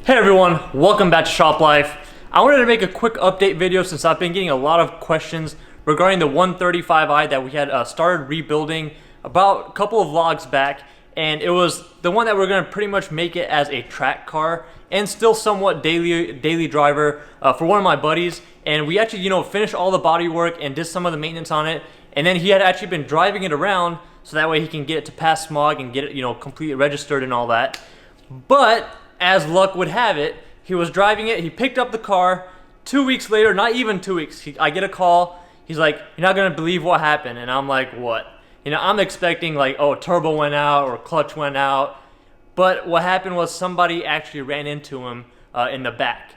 Hey everyone, welcome back to Shop Life. I wanted to make a quick update video since I've been getting a lot of questions regarding the 135i that we had started rebuilding about a couple of vlogs back, and it was the one that we're going to pretty much make it as a track car and still somewhat daily driver for one of my buddies. And we actually, finished all the body work and did some of the maintenance on it, and then he had actually been driving it around so that way he can get it to pass smog and get it, completely registered and all that. But as luck would have it, he was driving it, he picked up the car. 2 weeks later, not even 2 weeks, I get a call. He's like, "You're not gonna believe what happened." And I'm like, "What?" I'm expecting like, oh, turbo went out or clutch went out. But what happened was somebody actually ran into him in the back.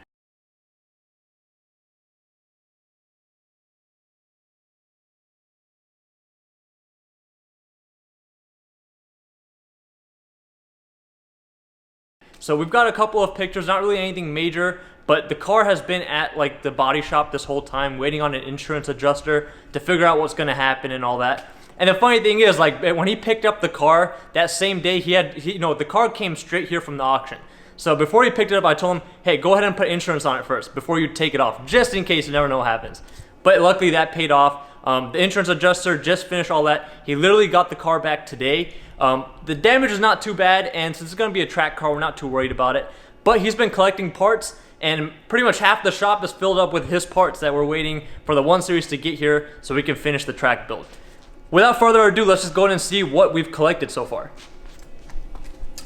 So we've got a couple of pictures, not really anything major, but the car has been at like the body shop this whole time waiting on an insurance adjuster to figure out what's gonna happen and all that. And the funny thing is, like, when he picked up the car that same day, the car came straight here from the auction. So before he picked it up, I told him, hey, go ahead and put insurance on it first before you take it off, just in case. You never know what happens. But luckily that paid off. The insurance adjuster just finished all that. He literally got the car back today. The damage is not too bad, and since it's going to be a track car, we're not too worried about it. But he's been collecting parts, and pretty much half the shop is filled up with his parts that we're waiting for the 1 Series to get here so we can finish the track build. Without further ado, let's just go ahead and see what we've collected so far.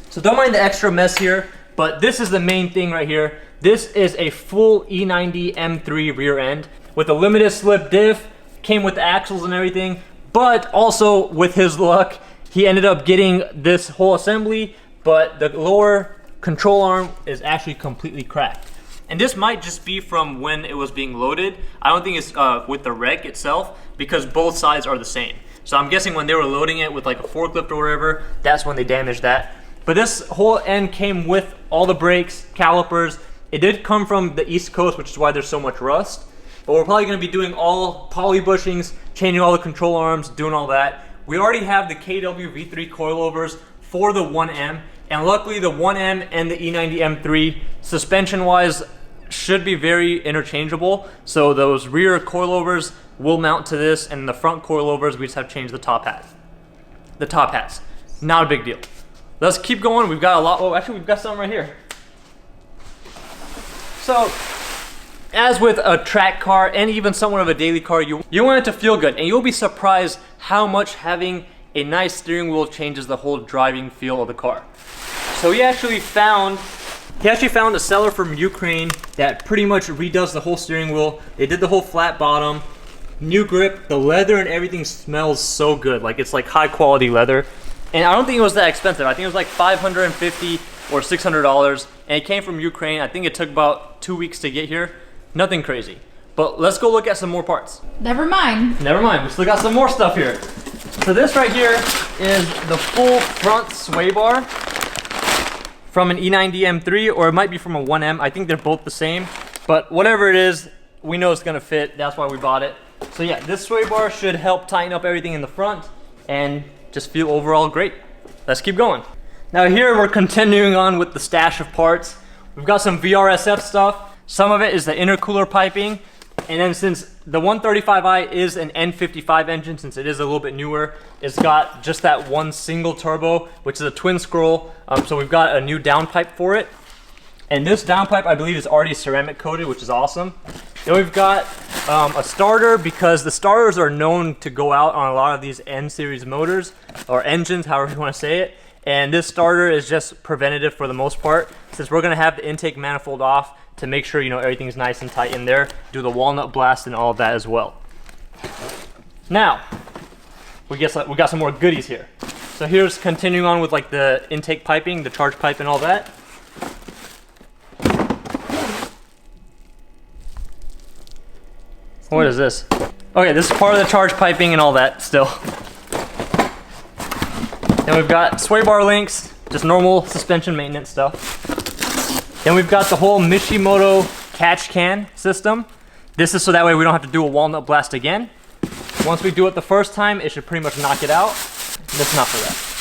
So don't mind the extra mess here, but this is the main thing right here. This is a full E90 M3 rear end with a limited slip diff, came with the axles and everything, but also with his luck, he ended up getting this whole assembly, but the lower control arm is actually completely cracked. And this might just be from when it was being loaded. I don't think it's with the wreck itself, because both sides are the same. So I'm guessing when they were loading it with like a forklift or whatever, that's when they damaged that. But this whole end came with all the brakes, calipers. It did come from the East Coast, which is why there's so much rust. But we're probably gonna be doing all poly bushings, changing all the control arms, doing all that. We already have the KW V3 coilovers for the 1M, and luckily the 1M and the E90 M3 suspension-wise should be very interchangeable. So those rear coilovers will mount to this, and the front coilovers we just have to change the top hat. The top hats, not a big deal. Let's keep going. We've got a lot. Oh, actually, we've got some right here. So, as with a track car and even somewhat of a daily car, you want it to feel good, and you'll be surprised how much having a nice steering wheel changes the whole driving feel of the car. So he actually found a seller from Ukraine that pretty much redoes the whole steering wheel. They did the whole flat bottom, new grip, the leather and everything smells so good. Like, it's like high quality leather. And I don't think it was that expensive. I think it was like $550 or $600, and it came from Ukraine. I think it took about 2 weeks to get here. Nothing crazy. But let's go look at some more parts. Never mind. Never mind, we still got some more stuff here. So this right here is the full front sway bar from an E90 M3, or it might be from a 1M. I think they're both the same, but whatever it is, we know it's gonna fit. That's why we bought it. So yeah, this sway bar should help tighten up everything in the front and just feel overall great. Let's keep going. Now here we're continuing on with the stash of parts. We've got some VRSF stuff. Some of it is the intercooler piping. And then since the 135i is an N55 engine, since it is a little bit newer, it's got just that one single turbo, which is a twin scroll. So we've got a new downpipe for it. And this downpipe, I believe, is already ceramic coated, which is awesome. Then we've got a starter, because the starters are known to go out on a lot of these N series motors, or engines, however you want to say it. And this starter is just preventative for the most part, since we're gonna have the intake manifold off to make sure everything's nice and tight in there. Do the walnut blast and all of that as well. Now, we got some more goodies here. So here's continuing on with like the intake piping, the charge pipe and all that. What is this? Okay, this is part of the charge piping and all that still. Then we've got sway bar links, just normal suspension maintenance stuff. Then we've got the whole Mishimoto catch can system. This is so that way we don't have to do a walnut blast again. Once we do it the first time, it should pretty much knock it out. That's not for that.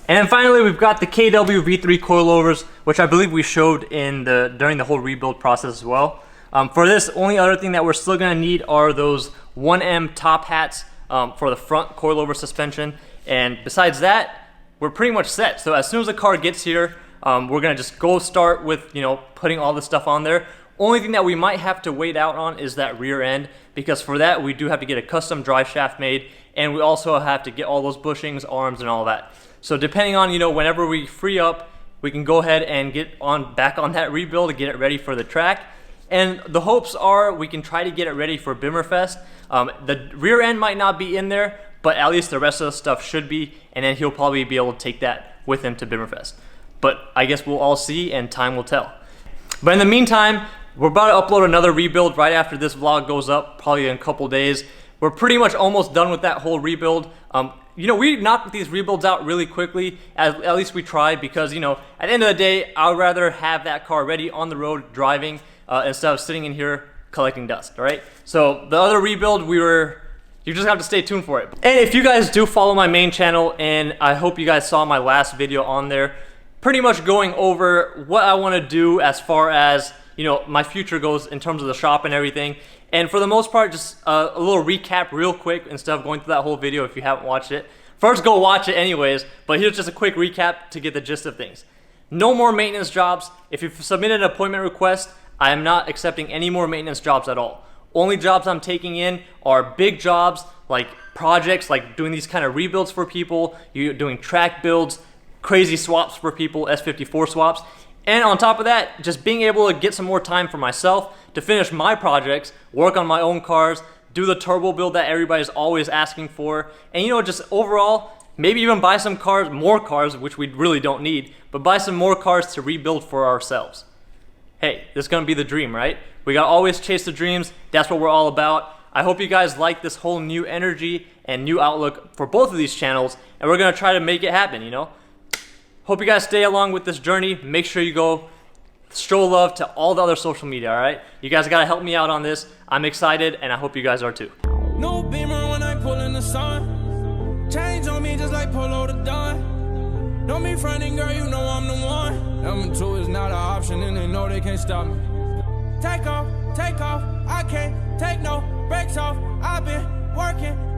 And then finally, we've got the KW V3 coilovers, which I believe we showed in during the whole rebuild process as well. For this, only other thing that we're still gonna need are those 1M top hats for the front coilover suspension. And besides that, we're pretty much set. So as soon as the car gets here, we're gonna just go start with, you know, putting all this stuff on there. Only thing that we might have to wait out on is that rear end, because for that we do have to get a custom drive shaft made, and we also have to get all those bushings, arms, and all that. So depending on, you know, whenever we free up, we can go ahead and get back on that rebuild to get it ready for the track. And the hopes are we can try to get it ready for Bimmerfest. The rear end might not be in there, but at least the rest of the stuff should be, and then he'll probably be able to take that with him to Bimmerfest. But I guess we'll all see, and time will tell. But in the meantime, we're about to upload another rebuild right after this vlog goes up, probably in a couple days. We're pretty much almost done with that whole rebuild. You know, we knocked these rebuilds out really quickly, at least we tried, because, you know, at the end of the day, I would rather have that car ready on the road driving instead of sitting in here collecting dust, all right? So the other rebuild, you just have to stay tuned for it. And if you guys do follow my main channel, and I hope you guys saw my last video on there, pretty much going over what I want to do as far as, you know, my future goes in terms of the shop and everything. And for the most part, just a little recap real quick instead of going through that whole video if you haven't watched it. First, go watch it anyways, but here's just a quick recap to get the gist of things. No more maintenance jobs. If you've submitted an appointment request, I am not accepting any more maintenance jobs at all. Only jobs I'm taking in are big jobs, like projects, like doing these kind of rebuilds for people, you're doing track builds, crazy swaps for people, S54 swaps. And on top of that, just being able to get some more time for myself to finish my projects, work on my own cars, do the turbo build that everybody's always asking for, and, you know, just overall, maybe even buy some cars, more cars, which we really don't need, but buy some more cars to rebuild for ourselves. Hey, this is gonna be the dream, right? We gotta always chase the dreams. That's what we're all about. I hope you guys like this whole new energy and new outlook for both of these channels, and we're gonna try to make it happen, you know? Hope you guys stay along with this journey. Make sure you go show love to all the other social media, all right? You guys gotta help me out on this. I'm excited, and I hope you guys are too. No beamer when I pull in the sun. Change on me just like Polo the Don. Don't be fronting, girl, you know I'm the one. Number two is not an option, and they know they can't stop me. Take off, I can't take no breaks off. I've been working